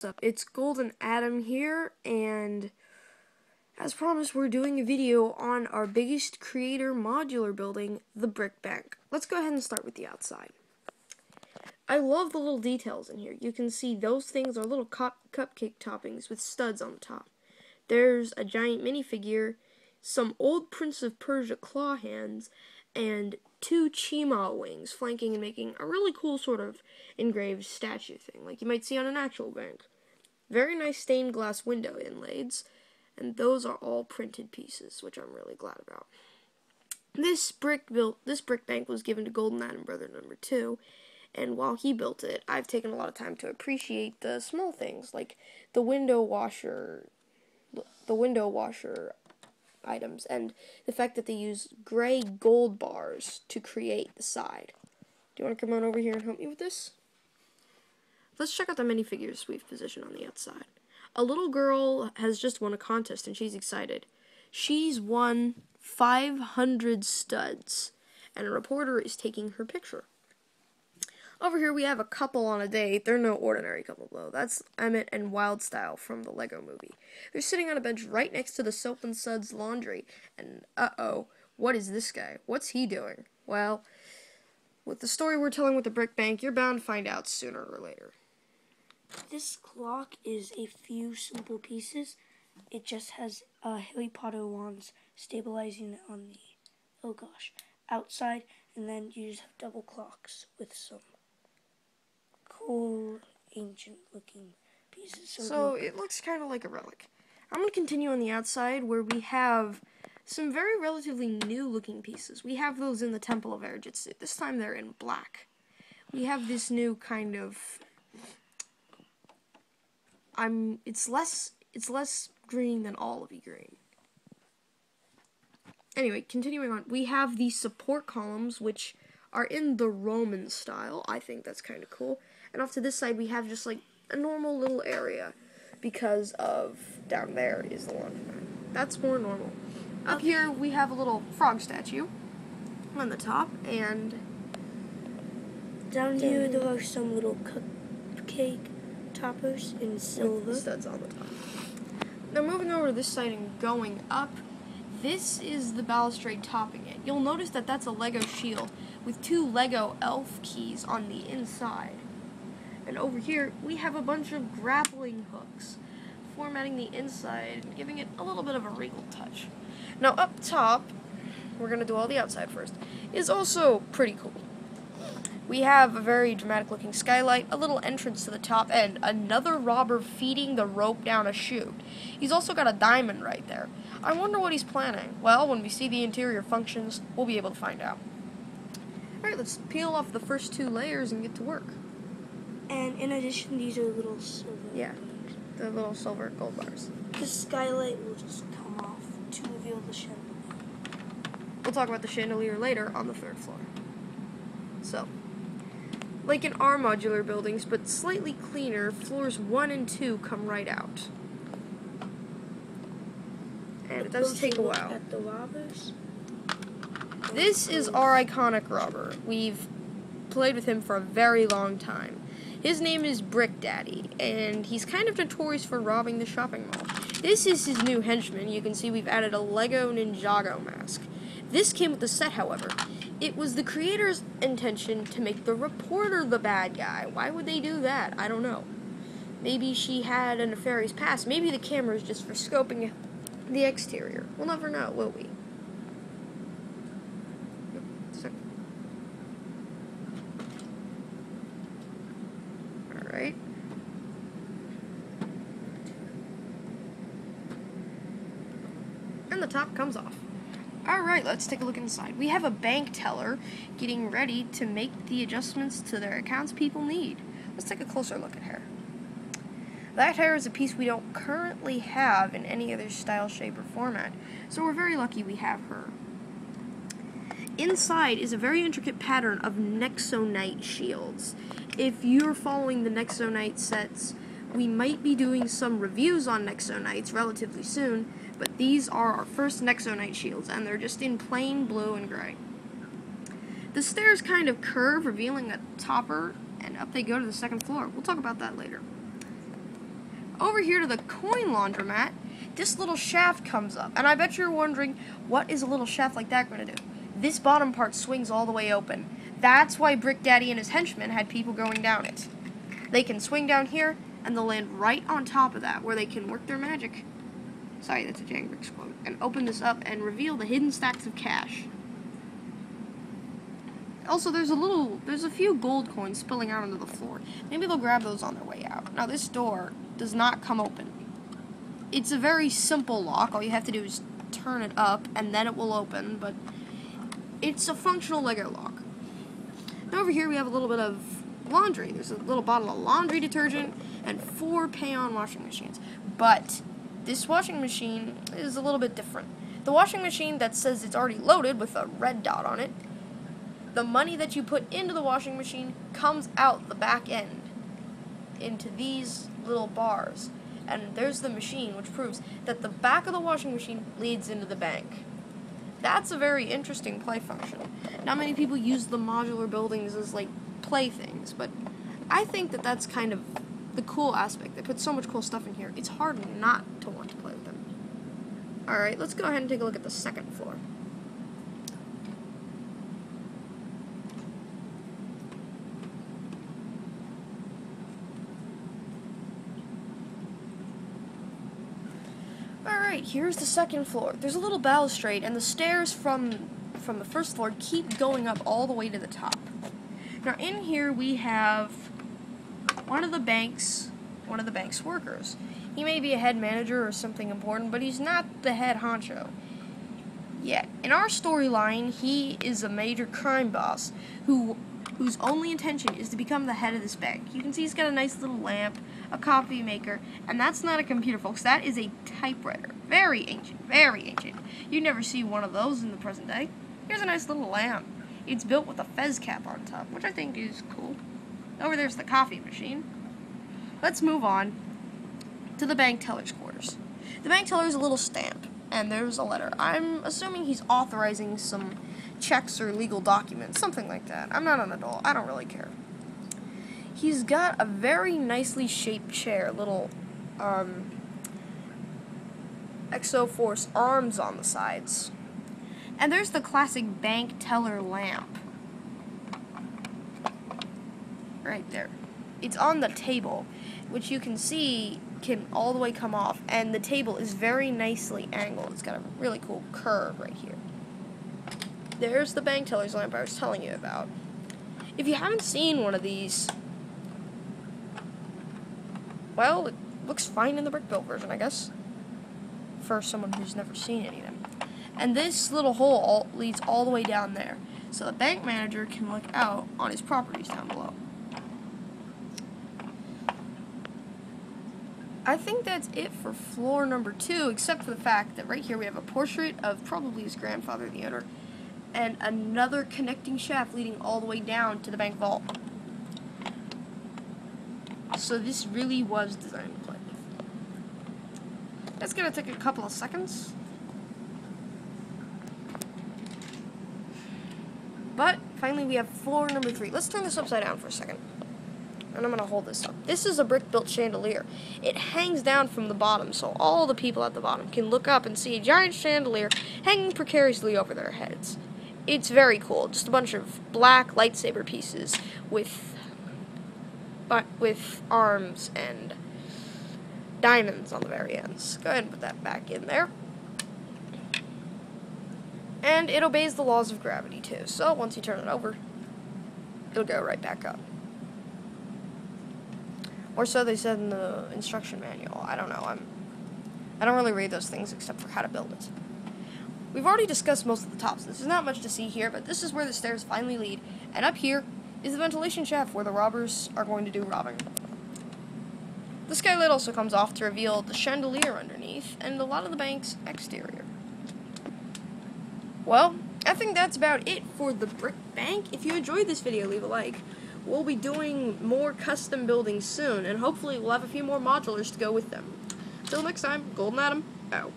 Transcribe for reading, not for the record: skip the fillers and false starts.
What's up? It's Golden Adam here, and as promised, we're doing a video on our biggest creator modular building, the Brick Bank. Let's go ahead and start with the outside. I love the little details in here. You can see those things are little cupcake toppings with studs on the top. There's a giant minifigure, some old Prince of Persia claw hands, and two Chima wings flanking and making a really cool sort of engraved statue thing, like you might see on an actual bank. Very nice stained glass window inlays, and those are all printed pieces, which I'm really glad about. This brick bank was given to Golden Adam Brother number 2, and while he built it, I've taken a lot of time to appreciate the small things, like the window washer items, and the fact that they use gray gold bars to create the side. Do you want to come on over here and help me with this? Let's check out the minifigures we've positioned on the outside. A little girl has just won a contest and she's excited. She's won 500 studs, and a reporter is taking her picture. Over here we have a couple on a date. They're no ordinary couple though. That's Emmett and Wildstyle from the Lego movie. They're sitting on a bench right next to the Soap and Suds laundry, and uh-oh, what is this guy? What's he doing? Well, with the story we're telling with the Brick Bank, you're bound to find out sooner or later. This clock is a few simple pieces. It just has Harry Potter wands stabilizing it on the, outside, and then you just have double clocks with some cool, ancient-looking pieces. So it looks kind of like a relic. I'm going to continue on the outside where we have some very relatively new-looking pieces. We have those in the Temple of Erjitsu. This time they're in black. We have this new kind of... It's less green than olivey green. Anyway, continuing on, we have the support columns, which are in the Roman style. I think that's kind of cool. And off to this side, we have just like a normal little area, because of down there is the laundry. That's more normal. Up here, we have a little frog statue on the top, and down here there are some little cupcake toppers in silver. With studs on the top. Now moving over to this side and going up, this is the balustrade topping it. You'll notice that that's a Lego shield with 2 Lego elf keys on the inside. And over here, we have a bunch of grappling hooks, formatting the inside and giving it a little bit of a regal touch. Now up top, we're going to do all the outside first, is also pretty cool. We have a very dramatic looking skylight, a little entrance to the top, and another robber feeding the rope down a chute. He's also got a diamond right there. I wonder what he's planning. Well, when we see the interior functions, we'll be able to find out. Alright, let's peel off the first 2 layers and get to work. And in addition, these are little silver. Yeah, the little silver gold bars. The skylight will just come off to reveal the chandelier. We'll talk about the chandelier later on the 3rd floor. So, like in our modular buildings, but slightly cleaner, floors 1 and 2 come right out. And it does take a while. At the robbers. This is our iconic robber. We've played with him for a very long time. His name is Brick Daddy, and he's kind of notorious for robbing the shopping mall. This is his new henchman. You can see we've added a Lego Ninjago mask. This came with the set, however. It was the creator's intention to make the reporter the bad guy. Why would they do that? I don't know. Maybe she had a nefarious past. Maybe the camera is just for scoping the exterior. We'll never know, will we? Alright. And the top comes off. Alright, let's take a look inside. We have a bank teller getting ready to make the adjustments to their accounts people need. Let's take a closer look at her. That hair is a piece we don't currently have in any other style, shape, or format, so we're very lucky we have her. Inside is a very intricate pattern of Nexonite shields. If you're following the Nexonite sets, we might be doing some reviews on Nexonites relatively soon, but these are our first Nexonite shields, and they're just in plain blue and gray. The stairs kind of curve, revealing a topper, and up they go to the 2nd floor. We'll talk about that later. over here to the coin laundromat, this little shaft comes up. And I bet you're wondering, what is a little shaft like that going to do? This bottom part swings all the way open. That's why Brick Daddy and his henchmen had people going down it. They can swing down here, and they'll land right on top of that, where they can work their magic. Sorry, that's a Jangbricks quote. And open this up and reveal the hidden stacks of cash. Also, there's a few gold coins spilling out onto the floor. Maybe they'll grab those on their way out. Now, this door does not come open. It's a very simple lock. All you have to do is turn it up, and then it will open, but it's a functional Lego lock. Now, over here, we have a little bit of laundry. There's a little bottle of laundry detergent and 4 pay-on washing machines. But this washing machine is a little bit different. The washing machine that says it's already loaded with a red dot on it, the money that you put into the washing machine comes out the back end into these little bars. And there's the machine, which proves that the back of the washing machine leads into the bank. That's a very interesting play function. Not many people use the modular buildings as, like, playthings, but I think that that's kind of the cool aspect. They put so much cool stuff in here, it's hard not to want to play with them. Alright, let's go ahead and take a look at the second floor. Alright, here's the second floor. There's a little balustrade, and the stairs from the first floor keep going up all the way to the top. Now, in here we have one of the bank's workers. He may be a head manager or something important, but he's not the head honcho yet. In our storyline, he is a major crime boss whose only intention is to become the head of this bank. You can see he's got a nice little lamp, a coffee maker, and that's not a computer, folks. That is a typewriter. Very ancient, very ancient. You'd never see one of those in the present day. Here's a nice little lamp. It's built with a fez cap on top, which I think is cool. Over there's the coffee machine. Let's move on to the bank teller's quarters. The bank teller is a little stamp, and there's a letter. I'm assuming he's authorizing some checks or legal documents, something like that. I'm not an adult. I don't really care. He's got a very nicely shaped chair, little Exoforce arms on the sides. And there's the classic bank teller lamp. Right there. It's on the table, which you can see can all the way come off, and the table is very nicely angled. It's got a really cool curve right here. There's the bank teller's lamp I was telling you about. If you haven't seen one of these, well, it looks fine in the brick-built version, I guess, for someone who's never seen any of them. And this little hole leads all the way down there, so the bank manager can look out on his properties down below. I think that's it for floor number 2, except for the fact that right here we have a portrait of probably his grandfather, the owner, and another connecting shaft leading all the way down to the bank vault. So this really was designed to play with. That's going to take a couple of seconds. But finally we have floor number 3. Let's turn this upside down for a second. And I'm going to hold this up. This is a brick-built chandelier. It hangs down from the bottom, so all the people at the bottom can look up and see a giant chandelier hanging precariously over their heads. It's very cool. Just a bunch of black lightsaber pieces with arms and diamonds on the very ends. Go ahead and put that back in there. And it obeys the laws of gravity, too. So once you turn it over, it'll go right back up. Or so they said in the instruction manual. I don't know. I don't really read those things except for how to build it. We've already discussed most of the tops. There's not much to see here, but this is where the stairs finally lead. And up here is the ventilation shaft where the robbers are going to do robbing. The skylight also comes off to reveal the chandelier underneath and a lot of the bank's exterior. Well, I think that's about it for the brick bank. If you enjoyed this video, leave a like. We'll be doing more custom buildings soon, and hopefully we'll have a few more modulars to go with them. Until next time, Golden Adam, out.